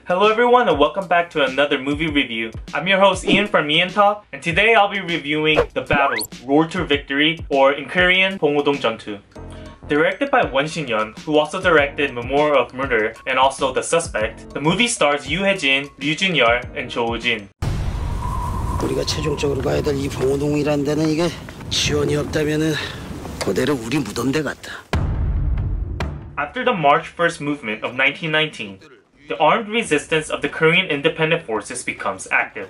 Hello everyone and welcome back to another movie review. I'm your host Ian from EonTalk, and today I'll be reviewing The Battle, Road to Victory, or in Korean, 봉오동 전투. Directed by Woo-Jin, who also directed Memoir of Murder and also The Suspect, the movie stars Hae-Jin, Jun-Yeol, and Woo-Jin. 우리가 최종적으로 가야 될 이 봉오동이란 데는 이게 지원이 없다면은 그대로 우리 무덤대 같다. After the March 1st movement of 1919, the armed resistance of the Korean independent forces becomes active.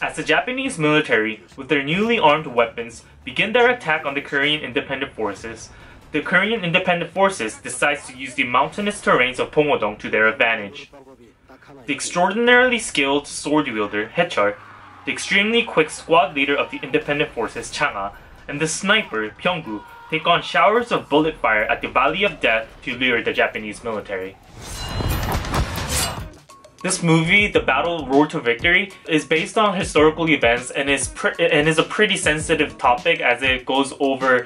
As the Japanese military, with their newly armed weapons, begin their attack on the Korean independent forces, the Korean independent forces decides to use the mountainous terrains of Pongwodong to their advantage. The extraordinarily skilled sword wielder Hae-Chul, the extremely quick squad leader of the independent forces Changa, and the sniper Pyonggu take on showers of bullet fire at the Valley of Death to lure the Japanese military. This movie, The Battle Road to Victory, is based on historical events and is a pretty sensitive topic as it goes over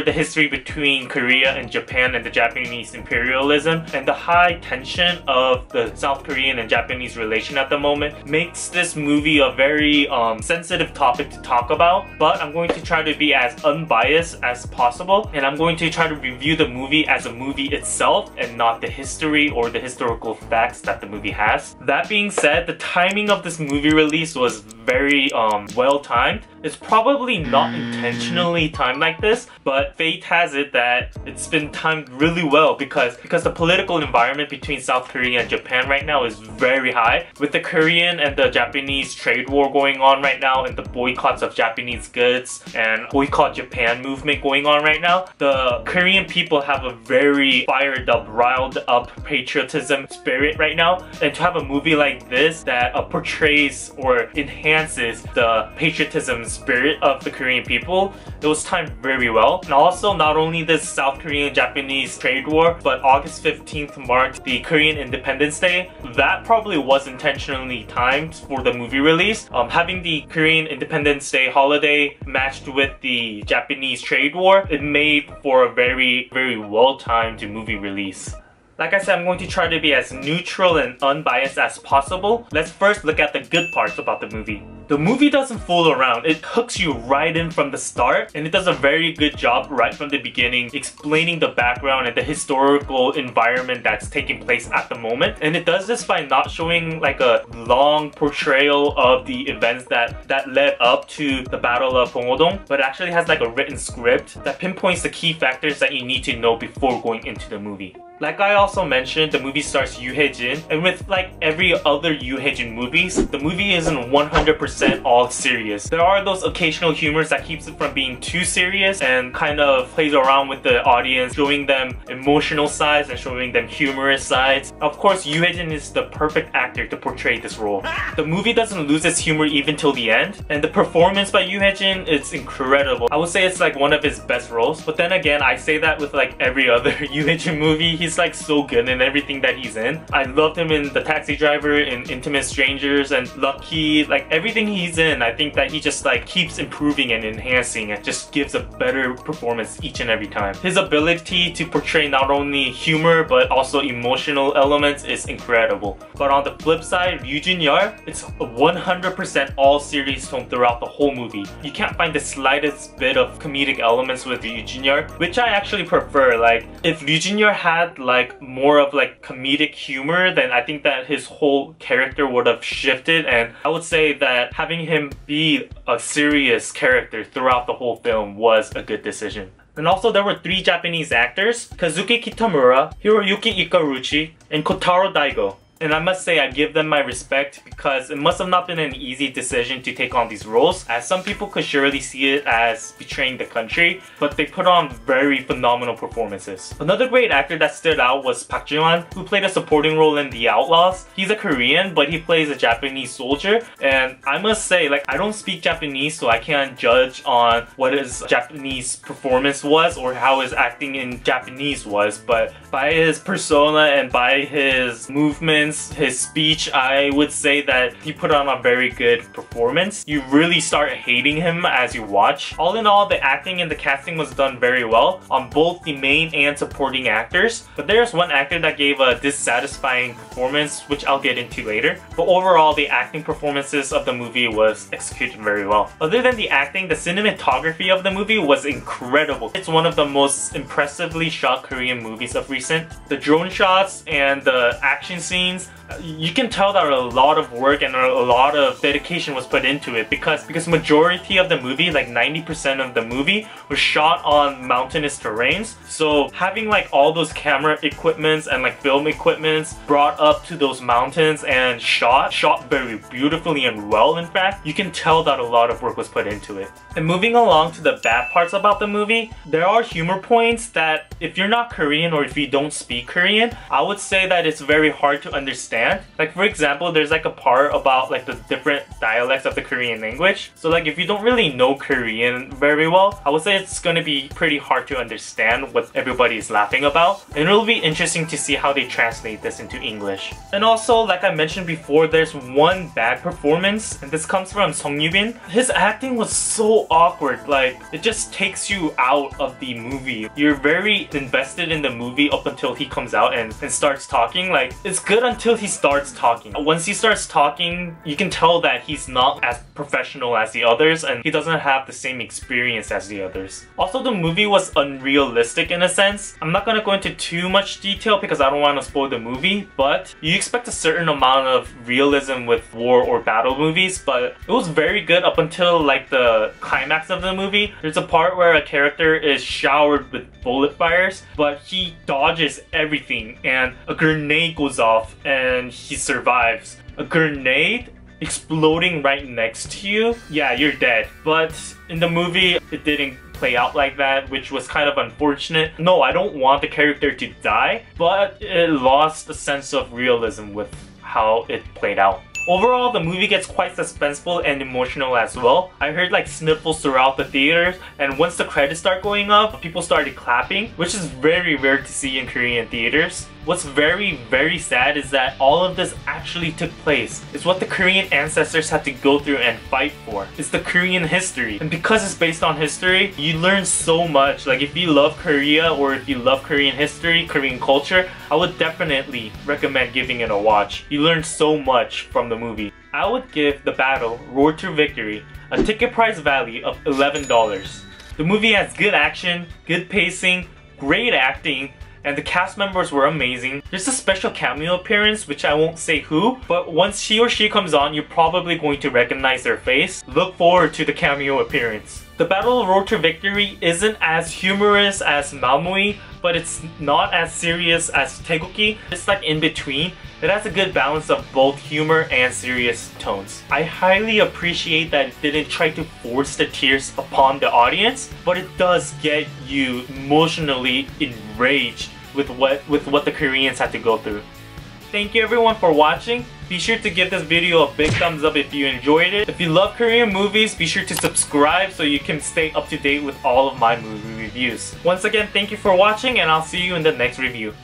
the history between Korea and Japan and the Japanese imperialism, and the high tension of the South Korean and Japanese relation at the moment makes this movie a very sensitive topic to talk about. But I'm going to try to be as unbiased as possible, and I'm going to try to review the movie as a movie itself and not the history or the historical facts that the movie has. That being said, the timing of this movie release was very well timed. It's probably not intentionally timed like this, but fate has it that it's been timed really well because the political environment between South Korea and Japan right now is very high. With the Korean and the Japanese trade war going on right now and the boycotts of Japanese goods and boycott Japan movement going on right now, the Korean people have a very fired up, riled up patriotism spirit right now, and to have a movie like this that portrays or enhances the patriotism spirit of the Korean people, it was timed very well. And also, not only this South Korean-Japanese trade war, but August 15th marked the Korean Independence Day. That probably was intentionally timed for the movie release. Having the Korean Independence Day holiday matched with the Japanese trade war, it made for a very, very well-timed movie release. Like I said, I'm going to try to be as neutral and unbiased as possible. Let's first look at the good parts about the movie. The movie doesn't fool around. It hooks you right in from the start, and it does a very good job right from the beginning explaining the background and the historical environment that's taking place at the moment. And it does this by not showing like a long portrayal of the events that led up to the Battle of Pongwodong, but it actually has like a written script that pinpoints the key factors that you need to know before going into the movie. Like I also mentioned, the movie stars Hae-Jin, and with like every other Hae-Jin movies, the movie isn't 100% all serious. There are those occasional humors that keeps it from being too serious and kind of plays around with the audience, showing them emotional sides and showing them humorous sides. Of course, Hae-Jin is the perfect actor to portray this role. The movie doesn't lose its humor even till the end, and the performance by Hae-Jin is incredible. I would say it's like one of his best roles, but then again, I say that with like every other Hae-Jin movie. He's like so good in everything that he's in. I loved him in The Taxi Driver, in Intimate Strangers, and Lucky. Like everything he's in, I think that he just like keeps improving and enhancing and just gives a better performance each and every time. His ability to portray not only humor but also emotional elements is incredible. But on the flip side, Jun-Yeol, it's 100% all serious tone throughout the whole movie. You can't find the slightest bit of comedic elements with Jun-Yeol, which I actually prefer. Like if Jun-Yeol had like more of like comedic humor, then I think that his whole character would have shifted, and I would say that having him be a serious character throughout the whole film was a good decision. And also there were 3 Japanese actors, Kazuki Kitamura, Hiroyuki Ikaruchi, and Kotaro Daigo. And I must say I give them my respect because it must have not been an easy decision to take on these roles, as some people could surely see it as betraying the country, but they put on very phenomenal performances. Another great actor that stood out was Park Ji-won, who played a supporting role in The Outlaws. He's a Korean, but he plays a Japanese soldier, and I must say, like, I don't speak Japanese, so I can't judge on what his Japanese performance was or how his acting in Japanese was, but by his persona and by his movements lines, his speech, I would say that he put on a very good performance. You really start hating him as you watch. All in all, the acting and the casting was done very well on both the main and supporting actors. But there's one actor that gave a dissatisfying performance, which I'll get into later. But overall, the acting performances of the movie was executed very well. Other than the acting, the cinematography of the movie was incredible. It's one of the most impressively shot Korean movies of recent. The drone shots and the action scenes, you can tell that a lot of work and a lot of dedication was put into it because majority of the movie, like 90% of the movie, was shot on mountainous terrains. So having like all those camera equipments and like film equipments brought up to those mountains and shot very beautifully and well, in fact, you can tell that a lot of work was put into it. And moving along to the bad parts about the movie, there are humor points that if you're not Korean or if you don't speak Korean, I would say that it's very hard to understand. Like for example, there's like a part about like the different dialects of the Korean language. So like if you don't really know Korean very well, I would say it's gonna be pretty hard to understand what everybody is laughing about. And it'll be interesting to see how they translate this into English. And also, like I mentioned before, there's one bad performance, and this comes from Song Yoo-bin. His acting was so awkward, like it just takes you out of the movie. You're very invested in the movie up until he comes out and starts talking. Like it's good until he starts talking. Once he starts talking, you can tell that he's not as professional as the others and he doesn't have the same experience as the others. Also, the movie was unrealistic in a sense. I'm not gonna go into too much detail because I don't want to spoil the movie, but you expect a certain amount of realism with war or battle movies, but it was very good up until like the climax of the movie. There's a part where a character is showered with bullet fires, but he dodges everything and a grenade goes off and he survives. A grenade exploding right next to you, yeah, you're dead. But in the movie, it didn't play out like that, which was kind of unfortunate. No, I don't want the character to die, but it lost a sense of realism with how it played out. Overall, the movie gets quite suspenseful and emotional as well. I heard like sniffles throughout the theaters, and once the credits start going up, people started clapping, which is very rare to see in Korean theaters. What's very, very sad is that all of this actually took place. It's what the Korean ancestors had to go through and fight for. It's the Korean history. And because it's based on history, you learn so much. Like if you love Korea or if you love Korean history, Korean culture, I would definitely recommend giving it a watch. You learn so much from the movie. I would give the battle Road to Victory a ticket price value of $11. The movie has good action, good pacing, great acting, and the cast members were amazing. There's a special cameo appearance, which I won't say who, but once he or she comes on, you're probably going to recognize their face. Look forward to the cameo appearance. The Battle Road to Victory isn't as humorous as Malmoi, but it's not as serious as Taegukgi. It's like in between. It has a good balance of both humor and serious tones. I highly appreciate that it didn't try to force the tears upon the audience, but it does get you emotionally enraged with what the Koreans had to go through. Thank you everyone for watching. Be sure to give this video a big thumbs up if you enjoyed it. If you love Korean movies, be sure to subscribe so you can stay up to date with all of my movie reviews. Once again, thank you for watching and I'll see you in the next review.